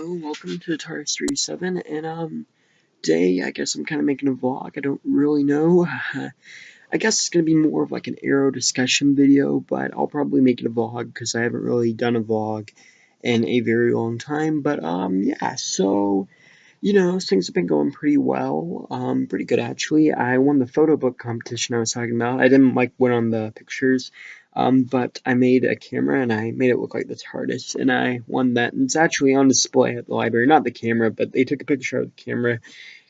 Hello, welcome to TARDIS 37, and today I guess I'm kind of making a vlog. I don't really know. I guess it's gonna be more of like an Arrow discussion video, but I'll probably make it a vlog because I haven't really done a vlog in a very long time. But yeah, so things have been going pretty well. Pretty good actually. I won the photo book competition I was talking about. I didn't like win on the pictures, but I made a camera and I made it look like the TARDIS, and I won that. And it's actually on display at the library. Not the camera, but they took a picture of the camera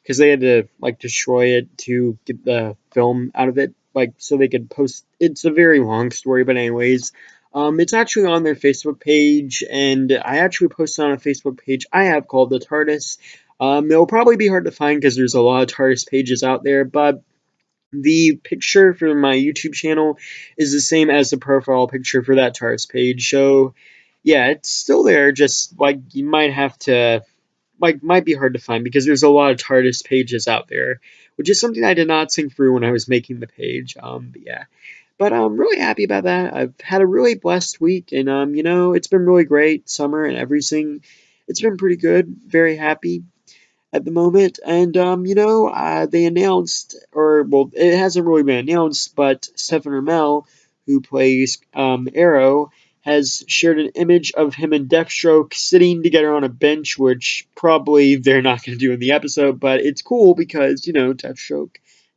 because they had to like destroy it to get the film out of it, like so they could post. It's a very long story, but anyways. It's actually on their Facebook page, and I actually posted on a Facebook page I have called the TARDIS. It'll probably be hard to find because there's a lot of TARDIS pages out there, but the picture for my YouTube channel is the same as the profile picture for that TARDIS page. So, yeah, it's still there, just, like, you might have to, like, might be hard to find because there's a lot of TARDIS pages out there, which is something I did not think through when I was making the page, but yeah. But I'm really happy about that. I've had a really blessed week, and, it's been really great, summer and everything. It's been pretty good, very happy at the moment. And, they announced, or, well, it hasn't really been announced, but Stephen Amell, who plays Arrow, has shared an image of him and Deathstroke sitting together on a bench, which probably they're not going to do in the episode, but it's cool because, Deathstroke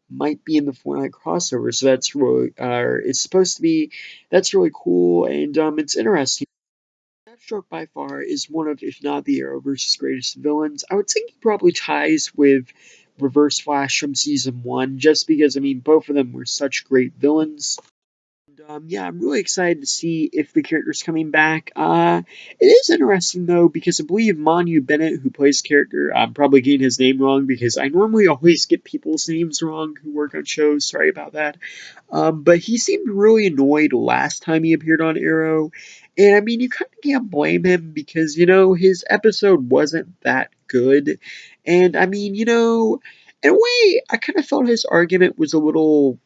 might be in the Fortnite crossover, so that's really, it's supposed to be, that's really cool, and it's interesting. Deathstroke by far is one of, if not the Arrowverse's greatest villains. I would think he probably ties with Reverse Flash from Season 1, just because, I mean, both of them were such great villains. And, yeah, I'm really excited to see if the character's coming back. It is interesting, though, because I believe Manu Bennett, who plays the character, I'm probably getting his name wrong, because I normally always get people's names wrong who work on shows, sorry about that. But he seemed really annoyed last time he appeared on Arrow, and I mean, you kind of can't blame him because, his episode wasn't that good. And I mean, in a way, I kind of felt his argument was a little,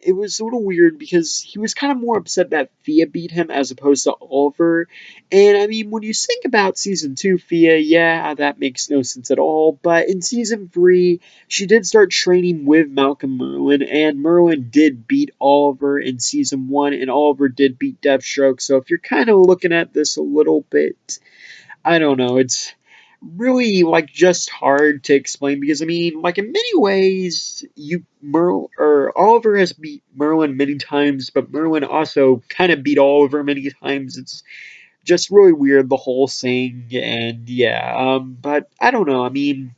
it was a little weird because he was kind of more upset that Fia beat him as opposed to Oliver. And I mean, when you think about season 2, Fia, yeah, that makes no sense at all. But in season 3, she did start training with Malcolm Merlin, and Merlin did beat Oliver in season 1, and Oliver did beat Deathstroke. So if you're kind of looking at this a little bit, I don't know, it's really like just hard to explain because I mean, like in many ways, Oliver has beat Merlin many times, but Merlin also kind of beat Oliver many times. It's just really weird the whole thing, and yeah, but I don't know. I mean,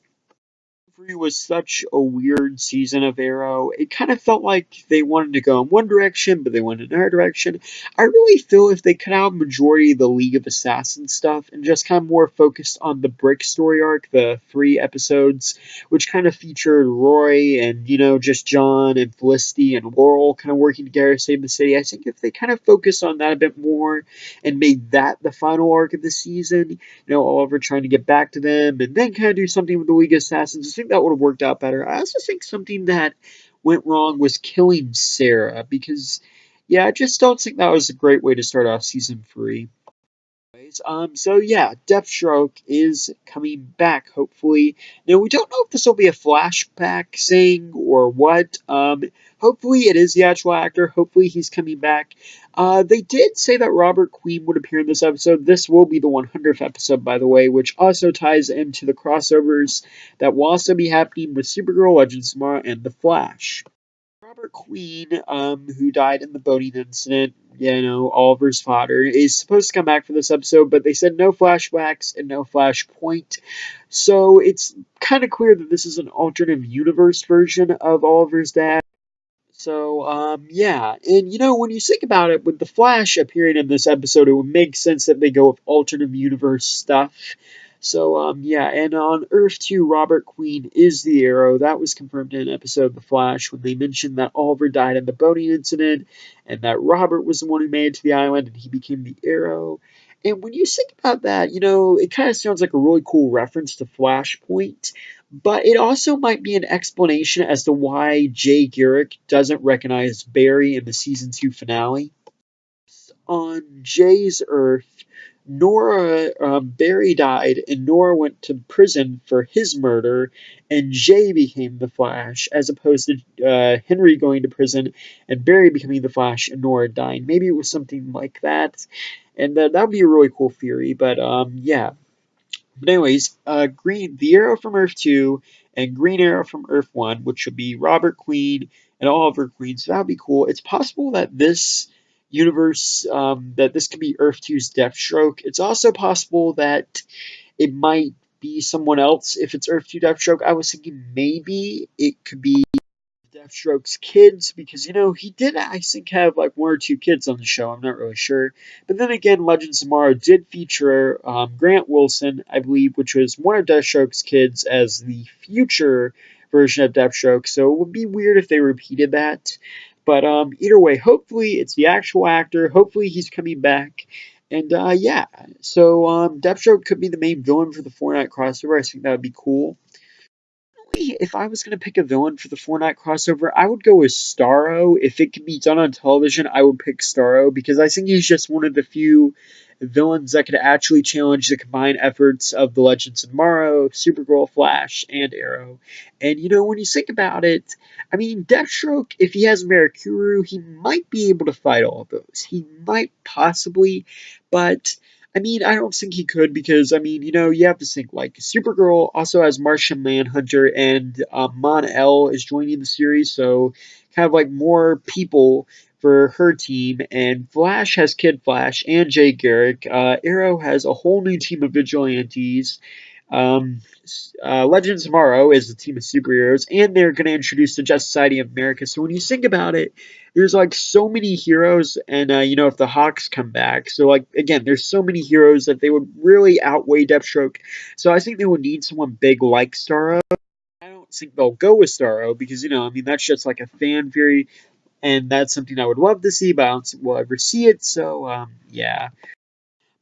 3 was such a weird season of Arrow. It kind of felt like they wanted to go in one direction, but they went in another direction. I really feel if they cut out majority of the League of Assassins stuff and just kind of more focused on the Brick story arc, the 3 episodes, which kind of featured Roy and, just John and Felicity and Laurel kind of working together to save the city. I think if they kind of focused on that a bit more and made that the final arc of the season, Oliver trying to get back to them, and then kind of do something with the League of Assassins. I think that would have worked out better. I also think something that went wrong was killing Sarah, because, yeah, I just don't think that was a great way to start off season 3. So yeah, Deathstroke is coming back, hopefully. Now, we don't know if this will be a flashback thing or what. Hopefully it is the actual actor. Hopefully he's coming back. They did say that Robert Queen would appear in this episode. This will be the 100th episode, by the way, which also ties into the crossovers that will also be happening with Supergirl, Legends of Tomorrow, and The Flash. Robert Queen, who died in the boating incident, Oliver's father, is supposed to come back for this episode, but they said no flashbacks and no flashpoint. So it's kind of clear that this is an alternate universe version of Oliver's dad. So, yeah. And, when you think about it, with the Flash appearing in this episode, it would make sense that they go with alternate universe stuff. So, yeah, and on Earth 2, Robert Queen is the Arrow. That was confirmed in an episode of The Flash when they mentioned that Oliver died in the boating incident and that Robert was the one who made it to the island and he became the Arrow. And when you think about that, it kind of sounds like a really cool reference to Flashpoint, but it also might be an explanation as to why Jay Garrick doesn't recognize Barry in the season 2 finale. on Jay's Earth, Barry died, and Nora went to prison for his murder, and Jay became the Flash, as opposed to Henry going to prison and Barry becoming the Flash and Nora dying. Maybe it was something like that, and that would be a really cool theory. But yeah. But anyways, the Arrow from Earth 2 and Green Arrow from Earth 1, which would be Robert Queen and Oliver Queen, so that would be cool. It's possible that this universe, that this could be Earth 2's Deathstroke. It's also possible that it might be someone else if it's Earth 2 Deathstroke. I was thinking maybe it could be Deathstroke's kids, because he did, I think, have like one or two kids on the show. I'm not really sure, but then again, Legends of Tomorrow did feature Grant Wilson, I believe, which was one of Deathstroke's kids as the future version of Deathstroke. So it would be weird if they repeated that. But either way, hopefully it's the actual actor. Hopefully he's coming back. And yeah, so Deathstroke could be the main villain for the Fortnite crossover. I think that would be cool. If I was going to pick a villain for the Fortnite crossover, I would go with Starro. If it could be done on television, I would pick Starro because I think he's just one of the few villains that could actually challenge the combined efforts of the Legends of Tomorrow, Supergirl, Flash, and Arrow. And when you think about it, I mean, Deathstroke, if he has Mercuru, he might be able to fight all of those. He might possibly, but I mean, I don't think he could because, I mean, you have to think, like, Supergirl also has Martian Manhunter, and Mon-El is joining the series, so kind of like more people for her team, and Flash has Kid Flash and Jay Garrick. Arrow has a whole new team of vigilantes. Um, Legends Tomorrow is a team of superheroes, and they're going to introduce the Justice Society of America. So when you think about it, there's like so many heroes, and if the Hawks come back, so like again, there's so many heroes that they would really outweigh Deathstroke. So I think they would need someone big like Starro. I don't think they'll go with Starro because I mean that's just like a fan theory, and that's something I would love to see, but I don't think we'll ever see it. So yeah.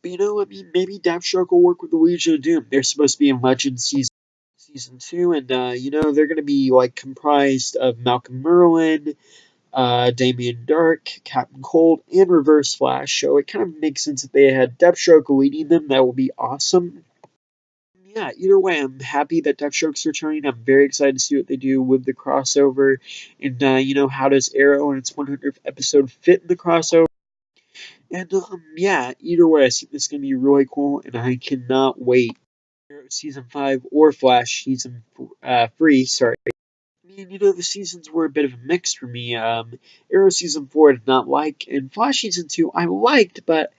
But I mean, maybe Deathstroke will work with the Legion of Doom. They're supposed to be in Legends season 2, and they're going to be like comprised of Malcolm Merlin, Damien Dark, Captain Cold, and Reverse Flash. So it kind of makes sense that they had Deathstroke leading them. That would be awesome. Yeah, either way, I'm happy that Deathstroke's returning. I'm very excited to see what they do with the crossover, and how does Arrow and its 100th episode fit in the crossover. And yeah, either way, I think this is gonna be really cool, and I cannot wait. Arrow season 5 or Flash season 3. Sorry. I mean, the seasons were a bit of a mix for me. Arrow season 4 I did not like, and Flash season 2 I liked, but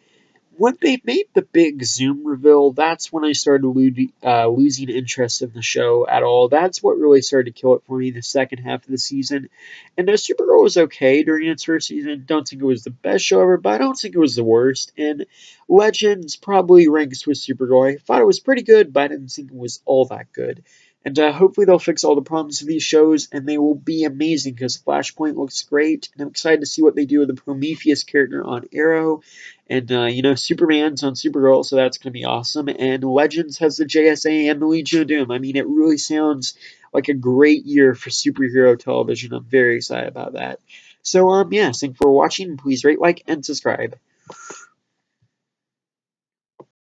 when they made the big Zoom reveal, that's when I started losing interest in the show at all. That's what really started to kill it for me the second half of the season. And Supergirl was okay during its first season. Don't think it was the best show ever, but I don't think it was the worst. And Legends probably ranks with Supergirl. I thought it was pretty good, but I didn't think it was all that good. And hopefully they'll fix all the problems of these shows, and they will be amazing because Flashpoint looks great. And I'm excited to see what they do with the Prometheus character on Arrow. And, Superman's on Supergirl, so that's going to be awesome. And Legends has the JSA and the Legion of Doom. I mean, it really sounds like a great year for superhero television. I'm very excited about that. So, yeah, thanks for watching. Please rate, like, and subscribe.